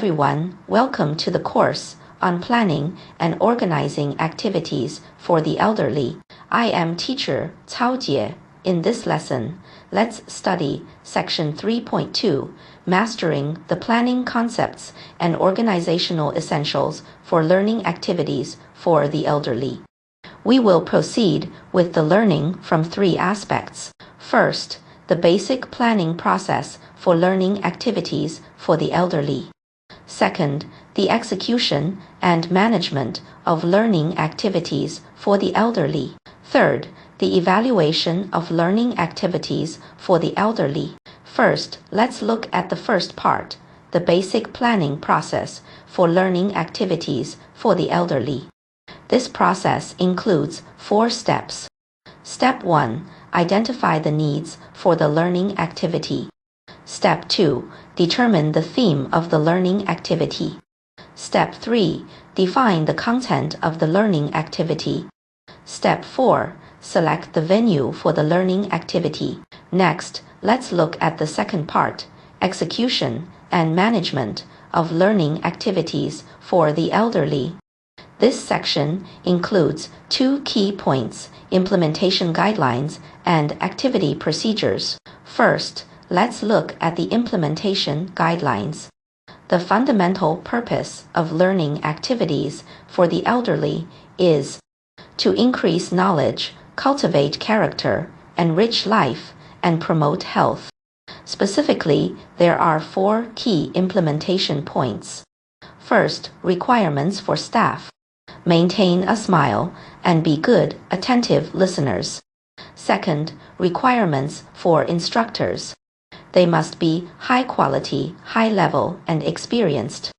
everyone, welcome to the course on planning and organizing activities for the elderly. I am teacher Cao Jie. In this lesson, let's study section 3.2, Mastering the Planning Concepts and Organizational Essentials for Learning Activities for the Elderly. We will proceed with the learning from three aspects. First, the basic planning process for learning activities for the elderly. Second, the execution and management of learning activities for the elderly. Third, the evaluation of learning activities for the elderly. First, let's look at the first part, the basic planning process for learning activities for the elderly. This process includes 4 steps. Step 1. Identify the needs for the learning activity. Step 2. Determine the theme of the learning activity. Step 3. Define the content of the learning activity. Step 4. Select the venue for the learning activity. Next, let's look at the second part, execution and management of learning activities for the elderly. This section includes 2 key points, implementation guidelines and activity procedures. First, let's look at the implementation guidelines. The fundamental purpose of learning activities for the elderly is to increase knowledge, cultivate character, enrich life, and promote health. Specifically, there are 4 key implementation points. First, requirements for staff. Maintain a smile and be good, attentive listeners. Second, requirements for instructors. They must be high quality, high level, and experienced.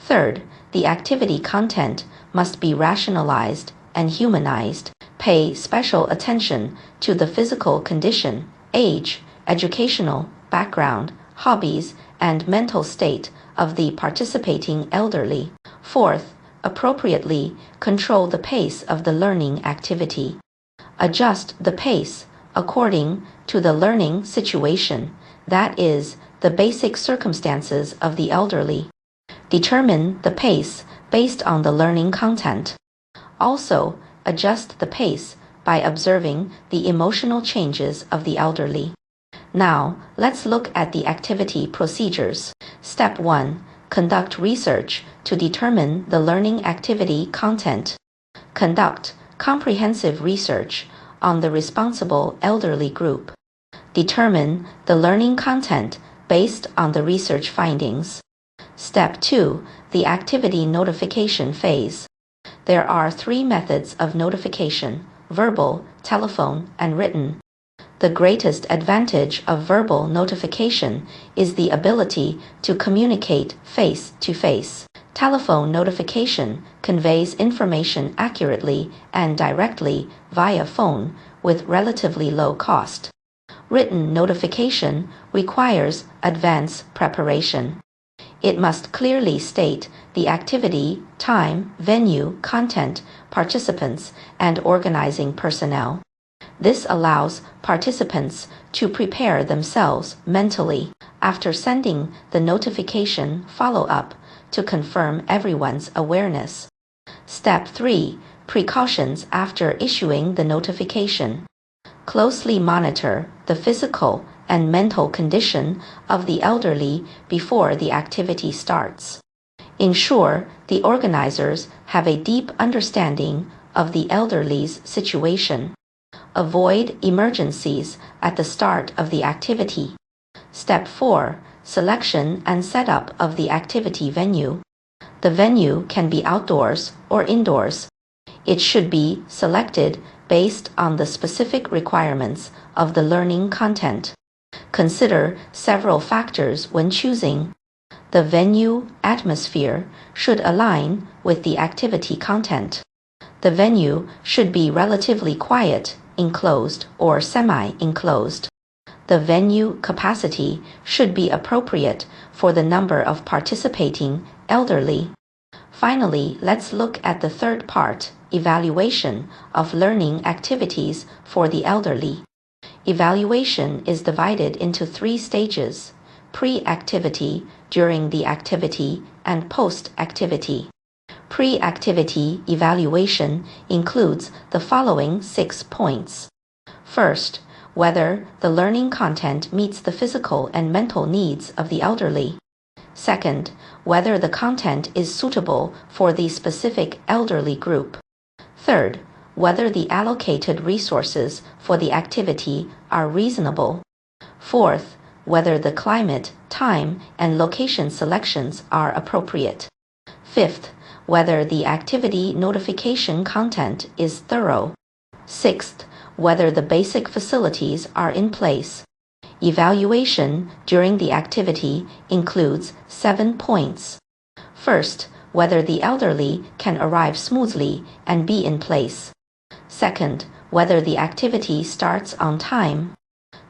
Third, the activity content must be rationalized and humanized. Pay special attention to the physical condition, age, educational background, hobbies, and mental state of the participating elderly. Fourth, appropriately control the pace of the learning activity. Adjust the pace according to the learning situation, that is, the basic circumstances of the elderly. Determine the pace based on the learning content. Also, adjust the pace by observing the emotional changes of the elderly. Now, let's look at the activity procedures. Step 1. Conduct research to determine the learning activity content. Conduct comprehensive research on the responsible elderly group. Determine the learning content based on the research findings. Step 2. The activity notification phase. There are 3 methods of notification: verbal, telephone, and written. The greatest advantage of verbal notification is the ability to communicate face-to-face. Telephone notification conveys information accurately and directly via phone with relatively low cost. Written notification requires advanced preparation. It must clearly state the activity, time, venue, content, participants, and organizing personnel. This allows participants to prepare themselves mentally. After sending the notification, follow up to confirm everyone's awareness. Step 3. Precautions after issuing the notification. Closely monitor the physical and mental condition of the elderly before the activity starts. Ensure the organizers have a deep understanding of the elderly's situation. Avoid emergencies at the start of the activity. Step 4. Selection and setup of the activity venue. The venue can be outdoors or indoors. It should be selected based on the specific requirements of the learning content. Consider several factors when choosing. The venue atmosphere should align with the activity content. The venue should be relatively quiet, enclosed, or semi-enclosed. The venue capacity should be appropriate for the number of participating elderly. Finally, let's look at the third part, evaluation of learning activities for the elderly. Evaluation is divided into 3 stages: pre-activity, during the activity, and post-activity. Pre-activity evaluation includes the following 6 points. First, whether the learning content meets the physical and mental needs of the elderly. Second, whether the content is suitable for the specific elderly group. Third, whether the allocated resources for the activity are reasonable. Fourth, whether the climate, time, and location selections are appropriate. Fifth, whether the activity notification content is thorough. Sixth, whether the basic facilities are in place. Evaluation during the activity includes 7 points. First, whether the elderly can arrive smoothly and be in place. Second, whether the activity starts on time.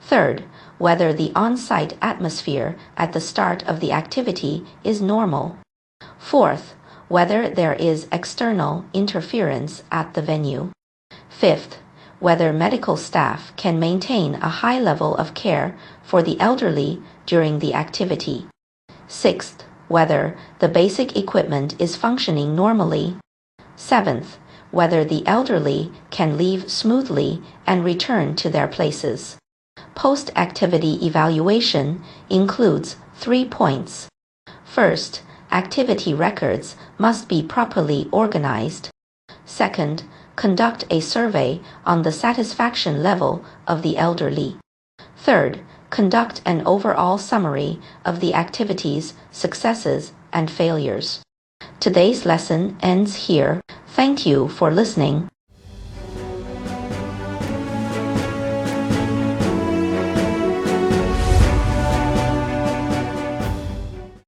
Third, whether the on-site atmosphere at the start of the activity is normal. Fourth, whether there is external interference at the venue. Fifth, whether medical staff can maintain a high level of care for the elderly during the activity. Sixth, whether the basic equipment is functioning normally. Seventh, whether the elderly can leave smoothly and return to their places. Post-activity evaluation includes 3 points. First, activity records must be properly organized. Second, conduct a survey on the satisfaction level of the elderly. Third, conduct an overall summary of the activity's successes and failures. Today's lesson ends here. Thank you for listening.